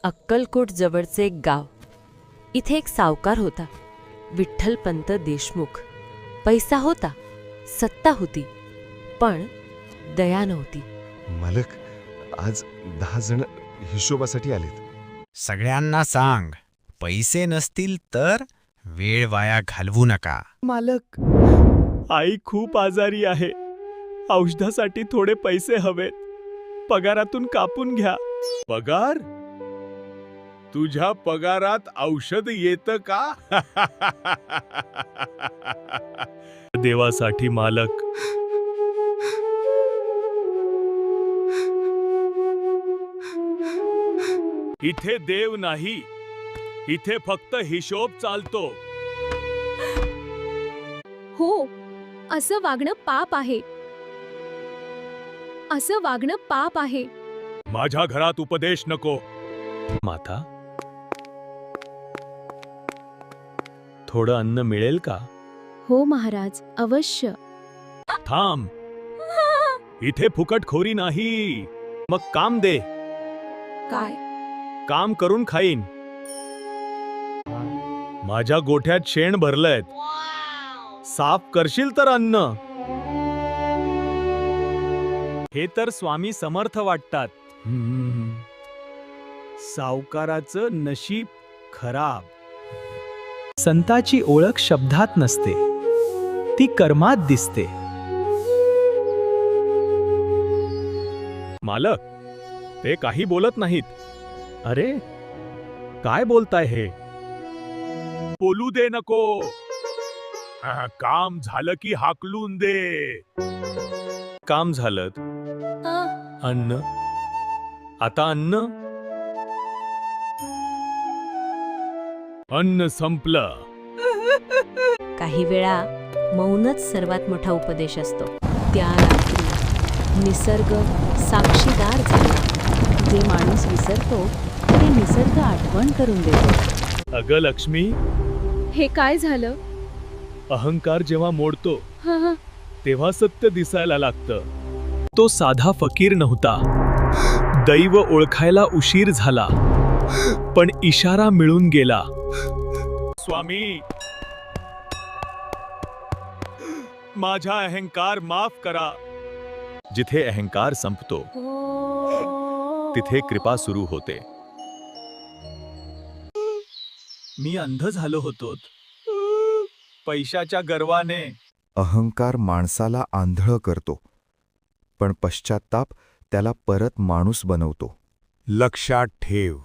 अक्कलकोट जवळचे एक गाव. इथे एक सावकार होता, विठ्ठलपंत देशमुख. पैसा होता, सत्ता होती, पण दया नव्हती. मालक, आज 10 जण हिशोबासाठी आलेत. सगळ्यांना सांग, पैसे नसतील तर वेळ वाया घालवू नका. मालक, आई खूप आजारी आहे. औषधासाठी थोडे पैसे हवेत. पगारातून कापून घ्या. पगार? तुझ्या पगारात औषध येतं का? देवासाठी मालक. इथे देव नाही, इथे फक्त हिशोब चालतो. हो, असं वागणं पाप आहे. असं वागणं पाप आहे. माझ्या घरात उपदेश नको. माता, थोडं अन्न मिळेल का? हो महाराज, अवश्य. थांब, इथे फुकटखोरी नाही. मग काम दे. काय? काम करून खाईन. माझ्या गोठ्यात शेण भरलंय. साफ करशील तर अन्न. हे तर स्वामी समर्थ वाटतात. सावकाराचं नशीब खराब. संताची ओळख शब्दात नसते, ती कर्मात दिसते. मालक, ते काही बोलत नाहीत. अरे, काय बोलताय हे? बोलू दे नको. काम झालं की हाकलून दे. काम झालं. अन्न. आता अन्न. अन्न संपलं. काही वेळा मौनच सर्वात मोठा उपदेश असतो. त्या रात्री निसर्ग साक्षीदार झाला. जे माणूस विसरतो ते निसर्ग आठवण करून देतो. अगं लक्ष्मी, हे काय झालं? अहंकार जेव्हा मोडतो हा, तेव्हा सत्य दिसायला लागतं. तो साधा फकीर नव्हता. दैव ओळखायला उशीर झाला, पण इशारा मिळून गेला. स्वामी, माझा अहंकार माफ करा. जिथे अहंकार संपतो तिथे कृपा सुरू होते. मी अंध झालो होतो पैशाच्या गर्वाने. अहंकार माणसाला आंधळ करतो, पण पश्चात्ताप त्याला परत माणूस बनवतो. लक्षात ठेव,